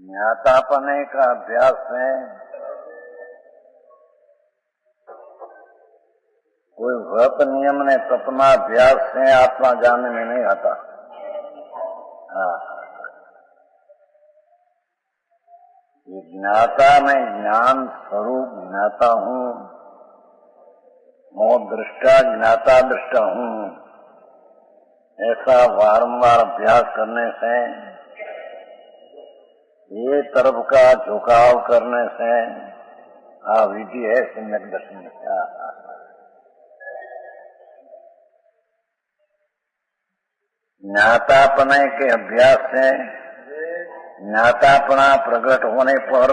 ज्ञातापने का अभ्यास है। कोई व्रत नियम ने तपना अभ्यास से आत्मा जानने में नहीं आता। ये ज्ञाता मैं ज्ञान स्वरूप ज्ञाता हूँ, मोह दृष्टा ज्ञाता दृष्टा हूँ, ऐसा बारंबार अभ्यास करने से, ये तरफ का झुकाव करने से विधि है सम्यक दर्शन। ज्ञातापने के अभ्यास से ज्ञातापना प्रकट होने पर,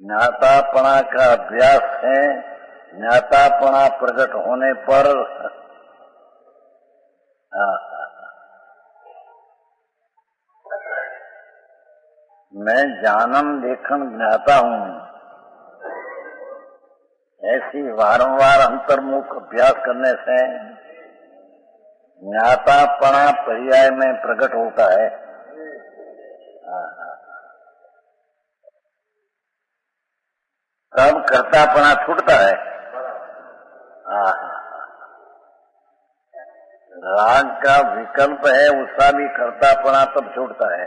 ज्ञातापना का अभ्यास है ज्ञातापना प्रकट होने पर मैं जानम देखन ज्ञाता हूँ, ऐसी बारंबार अंतर्मुख अभ्यास करने से ज्ञातापना पर्याय में प्रकट होता है। तब कर्तापना छूटता है। राग का विकल्प है, उसका भी कर्तापना तब छूटता है।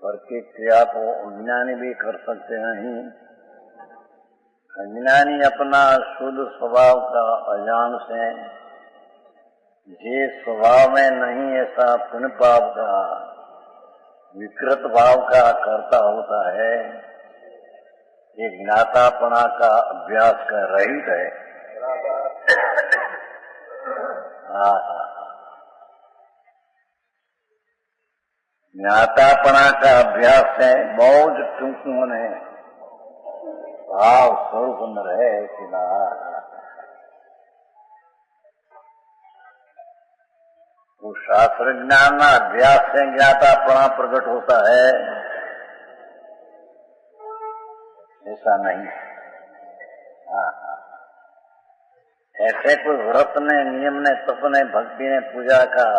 करके क्रिया को अज्ञानी भी कर सकते हैं। अज्ञानी अपना शुद्ध स्वभाव का अजान से जे स्वभाव में नहीं ऐसा पुण्य पाप का विकृत भाव का करता होता है, ये ज्ञातापना का अभ्यास का रहित है। ज्ञातापना का अभ्यास है बहुत टूंकू ने भाव स्वरूप न रहे। वो शास्त्र ज्ञान अभ्यास से ज्ञातापना प्रकट होता है, ऐसा नहीं। ऐसे कोई व्रत ने नियम ने तप ने भक्ति ने पूजा का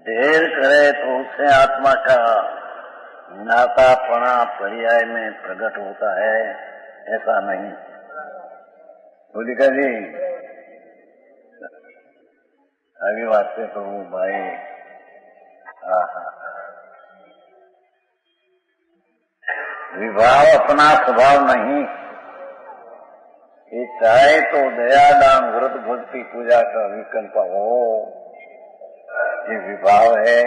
ढेर करे तो उससे आत्मा का ज्ञातापना पर्याय में प्रकट होता है, ऐसा नहीं। बोलिका जी आगे वास्ते तो भाई विभाव अपना स्वभाव नहीं। ये चाहे तो दया दान व्रत भक्ति पूजा का विकल्प हो, ये विभाव है।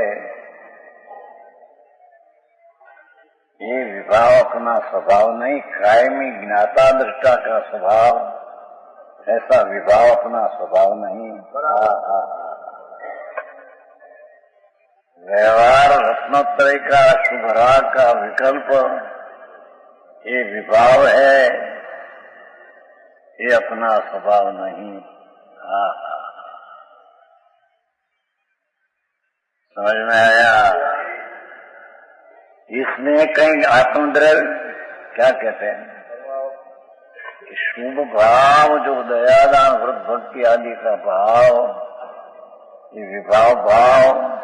ये विभाव अपना स्वभाव नहीं, कायमी ज्ञाता दृष्टा का स्वभाव, ऐसा विभाव अपना स्वभाव नहीं। व्यवहार रत्नोत्तरी का शुभराग का विकल्प ये विभाव है, ये अपना स्वभाव नहीं। समझ में आया? इसमें कहीं आत्मद्रव्य क्या कहते हैं, शुभ भाव जो दयादान व्रत भक्ति आदि का भाव, ये विभाव भाव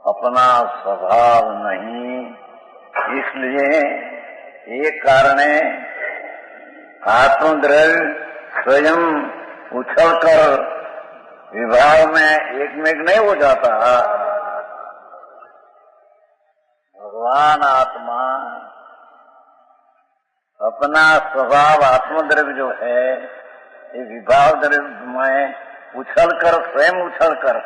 अपना स्वभाव नहीं। इसलिए एक कारण है आत्मद्रव्य स्वयं उछलकर विभाव में एकमेक नहीं हो जाता। भगवान आत्मा अपना स्वभाव आत्मद्रव्य जो है, ये विभाव द्रव्य में उछलकर स्वयं उछलकर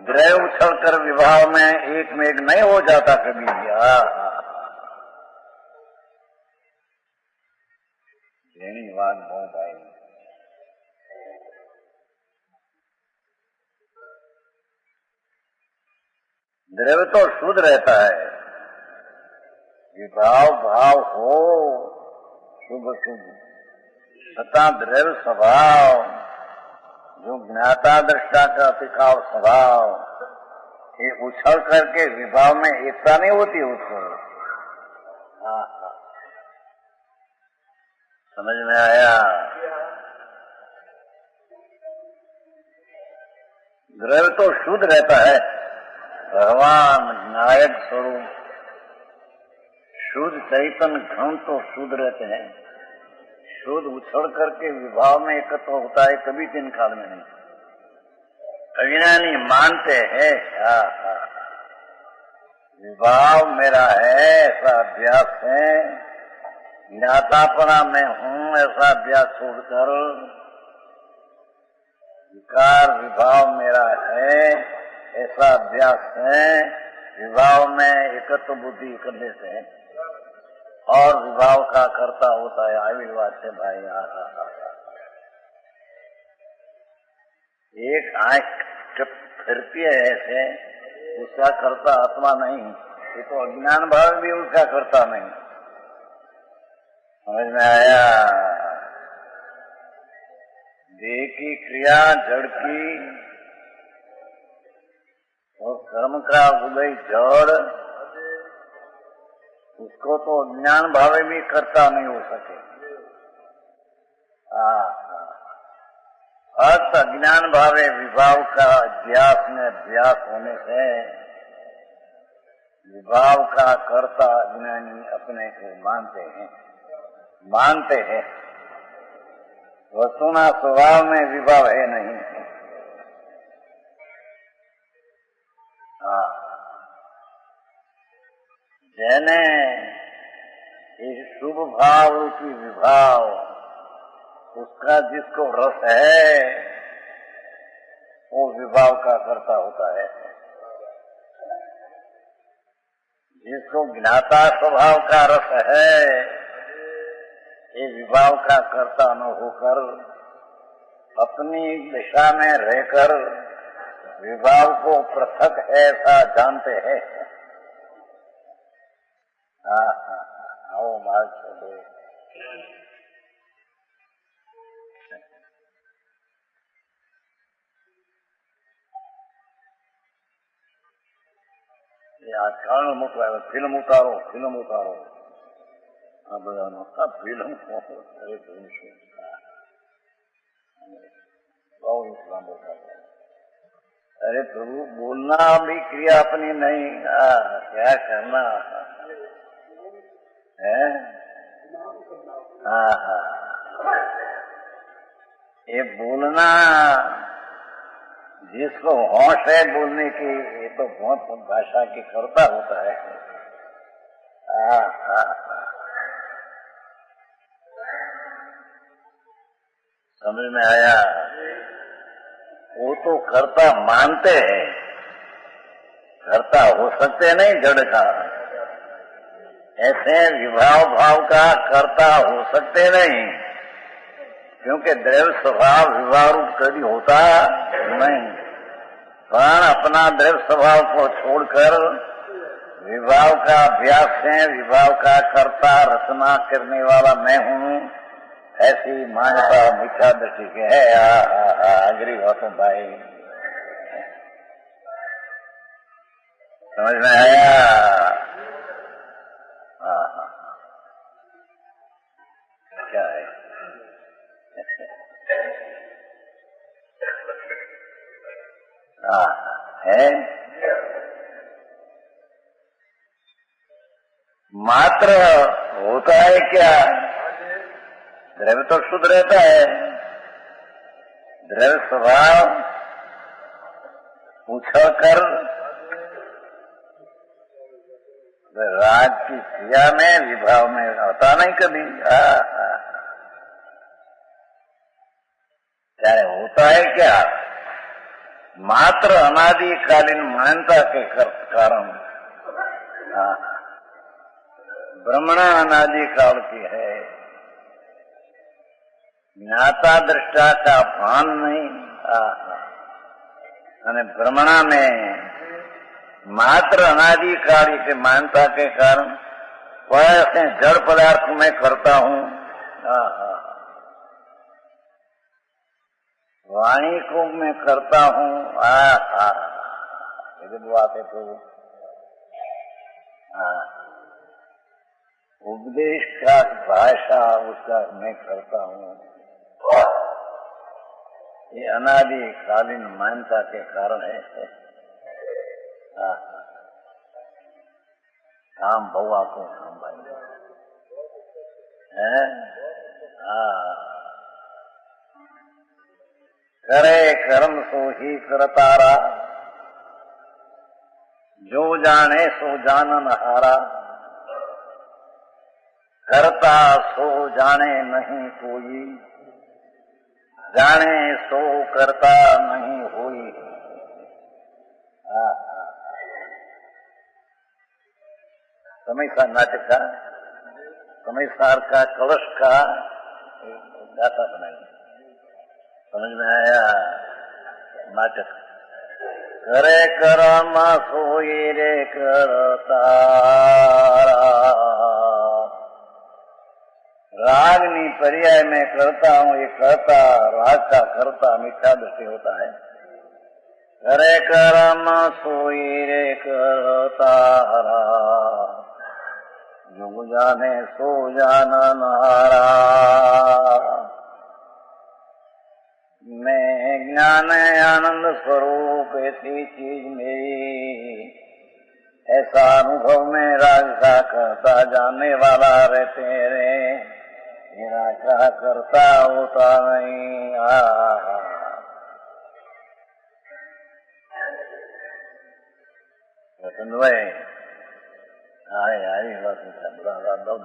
द्रव्य उछलकर विभाव में एक में एक नहीं हो जाता कभी। यही बात बहुत आई। द्रव्य तो शुद्ध रहता है, विभाव भाव हो शुभ शुभ, तथा द्रव्य स्वभाव जो ज्ञाता दृष्टा का टिकाव स्वभाव, ये उछल करके विभाव में एकता नहीं होती उसको। समझ में आया? द्रव्य तो शुद्ध रहता है, भगवान नायक स्वरूप शुद्ध चैतन्य घन तो शुद्ध रहते हैं। शुद्ध उछड़ करके विभाव में एकत्र होता है, कभी तीन काल में नहीं। अज्ञानी मानते हैं विभाव मेरा है, ऐसा अभ्यास है, ज्ञातापना में हूँ, ऐसा अभ्यास छोड़कर विकार विभाव मेरा है, ऐसा अभ्यास है। विभाव में एकत्व बुद्धि करने से और विभाव का कर्ता होता है आविर्वाद से। भाई एक आंख जब फिरती है ऐसे, उसका कर्ता आत्मा नहीं, ये तो अज्ञान भाव भी उसका कर्ता नहीं। समझ में आया? देह की क्रिया जड़ की और कर्म का उदय जड़, उसको तो अज्ञान भावे भी कर्ता नहीं हो सके। अर्थ अज्ञान भावे विभाव का अध्यास में अभ्यास होने से विभाव का कर्ता अज्ञानी अपने को मानते हैं। वस्तुना स्वभाव में विभाव है नहीं। जैने इस शुभ भाव रूपी विभाव, उसका जिसको रस है वो विभाव का कर्ता होता है। जिसको ज्ञाता स्वभाव का रस है, ये विभाव का कर्ता न होकर अपनी दिशा में रहकर विभाव को पृथक है ऐसा जानते हैं। आओ मार्ग छोड़ो। आजकल मुकायो फिल्म उतारो अब फिल्म अरे प्रभु बोलना भी क्रिया अपनी नहीं, क्या करना है? ये बोलना जिसको होश है बोलने की, ये तो बहुत भाषा की कर्ता होता है। समझ में आया? वो तो कर्ता मानते हैं, कर्ता हो सकते नहीं जड़ का। ऐसे विभाव भाव का कर्ता हो सकते नहीं, क्योंकि द्रव्य स्वभाव विभाव रूप कभी होता नहीं। प्राण अपना द्रव्य स्वभाव को छोड़कर विभाव का अभ्यास से विभाव का कर्ता रचना करने वाला मैं हूँ, ऐसी मान्यता मिथ्या दृष्टि के है। अग्री बातों भाई, समझ में आया? क्या है? है मात्र होता है क्या? द्रव्य तो शुद्ध रहता है, द्रव्य स्वभाव उछल कर राग की क्रिया में विभाव में होता नहीं कभी। चाहे होता है क्या? मात्र अनादिकालीन मान्यता के कारण। ब्रह्मणा अनादि काल की है, ज्ञाता दृष्टा का भान नहीं। ब्रह्मणा में मात्र अनादि कार्य के मान्यता के कारण वैसे जड़ पदार्थ में करता हूँ। वाणी को मैं करता हूँ। बात है तो उपदेश का भाषा उसका मैं करता हूँ। ये अनादि कालीन मान्यता के कारण है। काम बउआ को काम भाई है। करे कर्म सो ही करतारा, जो जाने सो जानन हारा। करता सो जाने नहीं कोई, जाने सो करता नहीं होई। समयसार नाटक का, समयसार का कलश का गाथा बनाई, समझ में आया नाटक। करे कर्म सोई रे करतारा, रागनी पर्याय में करता हूँ, ये करता राग का करता मीठा दृष्टि होता है। करे कर्म सोई रे करतारा, जो जाने सो जानन हारा। मैं ज्ञान आनंद स्वरूप ऐसी चीज मेरी, ऐसा अनुभव में राग का करता जानने वाला रहते रे, मेरा क्या करता होता नहीं।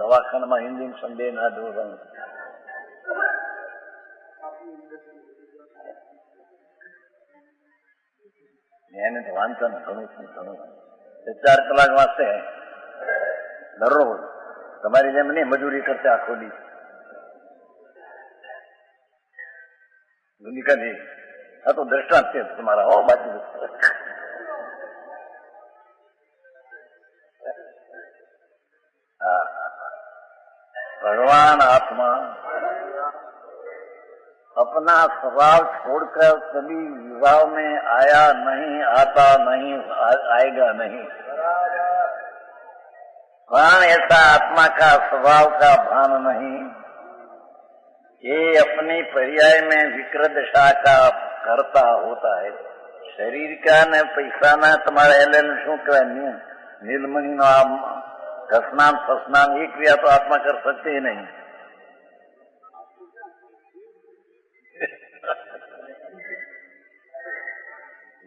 દવાખાનામાં ઇન્જેક્શન દે ના દો, એને તો વાંચો ને ઘણું ઘણું 4 કલાક વાંચશે દરરોજ, તમારી જેમ નહીં મજૂરી કરશે આખો દી દુનિકાજી। આ તો દ્રષ્ટાંત છે તમારા, હો બાકી भगवान आत्मा अपना स्वभाव छोड़कर कभी विवाह में आया नहीं, आता नहीं, आएगा नहीं। प्राण ऐसा आत्मा का स्वभाव का भान नहीं, ये अपनी पर्याय में विकृत दशा का करता होता है। शरीर का न पैसा न तुम्हारा एल शू कह नीलमणि नो आम घसनान फसनान ये क्रिया तो आत्मा कर सकते ही नहीं।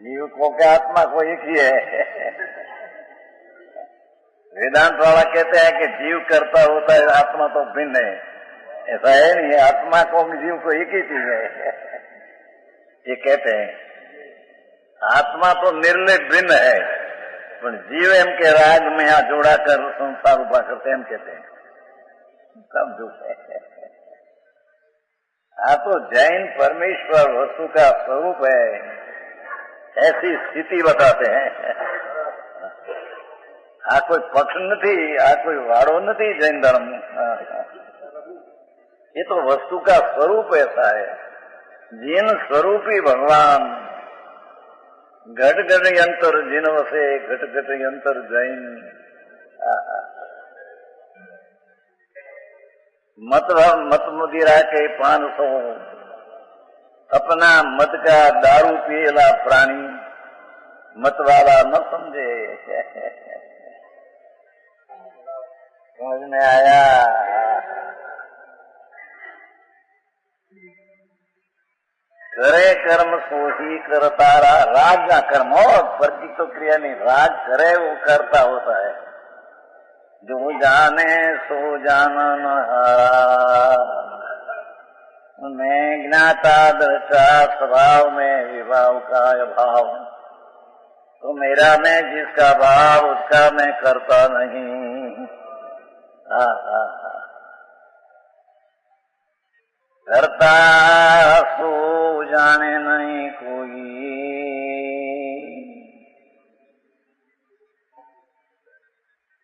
जीव को क्या आत्मा को एक ही है। वेदांत वाला कहते हैं कि जीव करता होता है, आत्मा तो भिन्न है। ऐसा है नहीं, आत्मा को जीव को एक ही चीज है। ये कहते हैं आत्मा तो निर्लय भिन्न है, पर जीव एम के राग में यहाँ जोड़ा कर संसार उभा करते हैं, कहते हैं सब झूठ है। तो जैन परमेश्वर वस्तु का स्वरूप है, ऐसी स्थिति बताते हैं। आ कोई पक्ष नहीं, आ कोई वाड़ो नहीं जैन धर्म, ये तो वस्तु का स्वरूप ऐसा है। जिन स्वरूपी भगवान घट घट यंत्र जिन वसे, घट घट यंत्र जैन। मत मुदिरा के 500, अपना मत का दारू पिएला प्राणी, मत वाला न समझे। समझ में आया? करे कर्म सो ही करतारा, राग का कर्म हो, प्रति तो क्रिया नहीं, राग करे वो करता होता है। जो जाने सो जानन हारा, मैं ज्ञाता दृष्टा स्वभाव में विभाव का अभाव, तो मेरा मैं जिसका भाव उसका मैं करता नहीं। करता सो जाने नहीं कोई,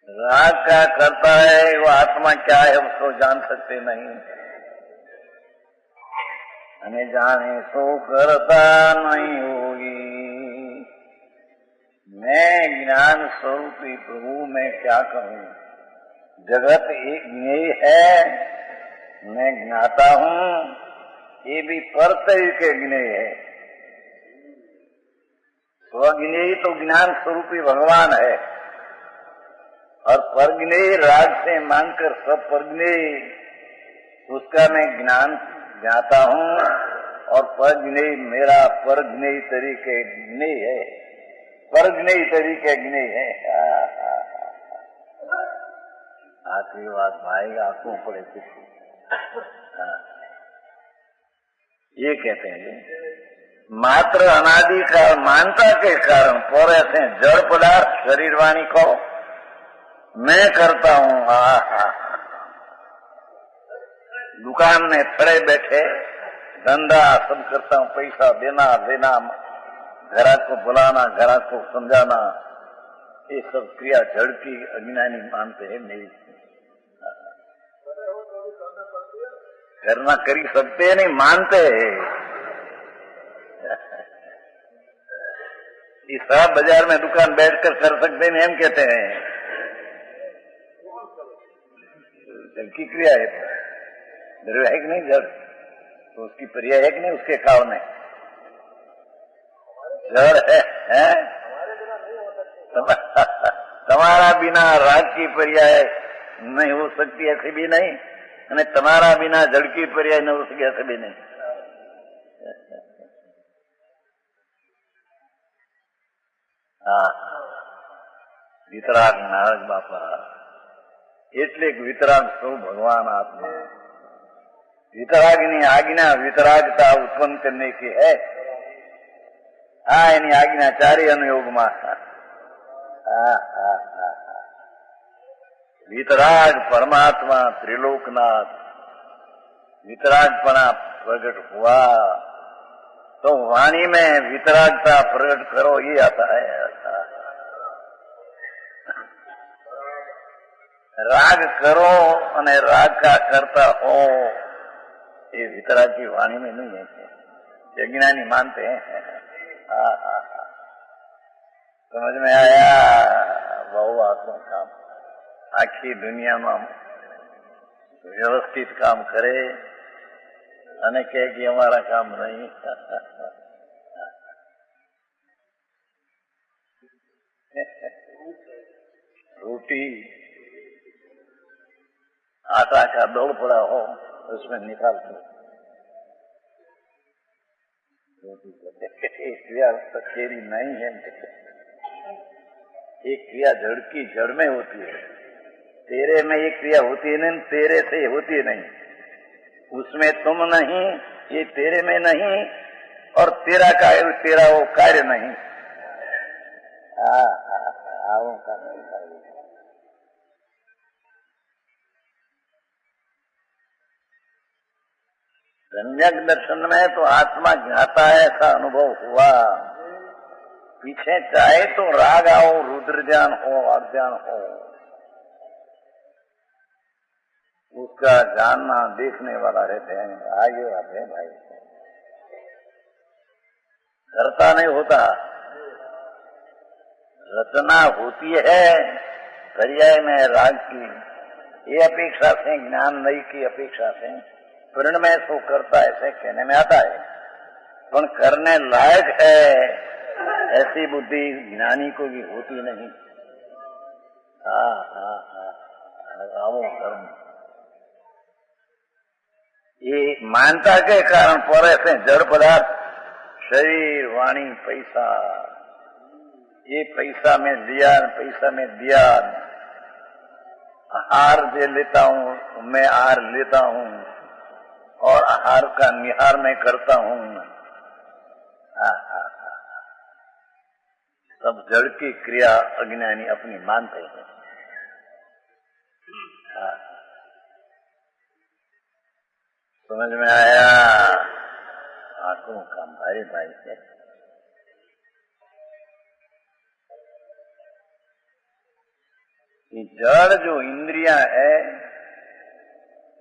राग का करता है वो आत्मा क्या है उसको जान सकते नहीं। हमें जाने सो करता नहीं होगी। मैं ज्ञान स्वरूपी प्रभु में क्या कहूँ, जगत एक यही है, मैं ज्ञाता हूँ, ये भी पर तरीके ज्ञेय है। स्वज्ञेय तो ज्ञान स्वरूपी भगवान है, और परज्ञेय राग से मानकर सब परज्ञेय उसका मैं ज्ञान ज्ञाता हूँ, और परज्ञेय मेरा परज्ञेय तरीके ज्ञेय है, परज्ञेय तरीके ज्ञेय है। आखिरी बात भाई आंखों पड़े किसी। ये कहते हैं मात्र अनादि का मानता के कारण पर ऐसे जड़ पदार्थ शरीर वाणी को मैं करता हूँ। दुकान में खड़े बैठे धंधा सब करता हूँ, पैसा देना लेना, ग्राहक को बुलाना, ग्राहक को समझाना, ये सब क्रिया जड़ की अज्ञानी मानते हैं। मेरी करना करी सकते नहीं, मानते हैं। इस बाजार में दुकान बैठकर कर सकते नहीं, हम कहते हैं जड़ की क्रिया है, द्रव्य है कि नहीं जड़, तो उसकी पर्याय है कि नहीं उसके काल में जड़ है? तुम्हारा बिना राग की पर्याय नहीं हो सकती, ऐसी भी नहीं, અને તમારા बिना जड़ की पर्याय न हो सके, ऐसे भी नहीं। વિતરાગ નારદ બાપા એટલે વિતરાગ સૌ भगवान आत्मा। वितरागनी आज्ञा वितरागता उत्पन्न करने की है। એની આજ્ઞા ચારે અનુયોગમાં। वितराग परमात्मा त्रिलोकनाथ, वितरागपना प्रकट हुआ तो वाणी में वितरागता प्रकट करो, ये आता है। राग करो અને राग का करता हो, ये वितराग की वाणी में नहीं है, ज्ञानी मानते हैं। समझ में आया? बहुआत्मा काम आखी दुनिया में व्यवस्थित काम करे અને કહે कि हमारा काम नहीं। रोटी आटा का दौड़ पड़ा हो उसमें निकाल दो, रोटी क्रिया तेरी नहीं है। एक क्रिया जड़ की जड़ में होती है, तेरे में ये क्रिया होती नहीं, तेरे से होती नहीं, उसमें तुम नहीं, ये तेरे में नहीं, और तेरा कार्य तेरा वो कार्य नहीं। सम्यक दर्शन में तो आत्मा ज्ञाता है, ऐसा अनुभव हुआ। पीछे चाहे तो राग आओ, रुद्र ज्ञान हो, अज्ञान हो, उसका जानना देखने वाला रहते हैं, आगे आते हैं भाई। करता नहीं होता, रचना होती है पर्याय में राग की, ये अपेक्षा से ज्ञान नहीं की अपेक्षा से परिणमय सो करता ऐसे कहने में आता है, पर करने लायक है ऐसी बुद्धि ज्ञानी को भी होती नहीं। आओ कर्म ये मानता के कारण पर ऐसे जड़ पदार्थ शरीर वाणी पैसा, ये पैसा में लिया पैसा में दिया, आहार दे लेता हूँ मैं, आहार लेता हूँ और आहार का निहार मैं करता हूँ। सब जड़ की क्रिया अज्ञानी अपनी मानते हैं। समझ में आया? आंखों का भाई भाई से ये जड़ जो इंद्रियां है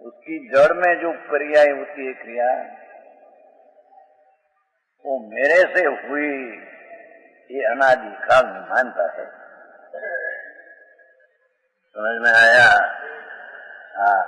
उसकी जड़ में जो पर्याय होती है क्रिया, वो मेरे से हुई, ये अनादि काल में मानता है। समझ में आया? हाँ।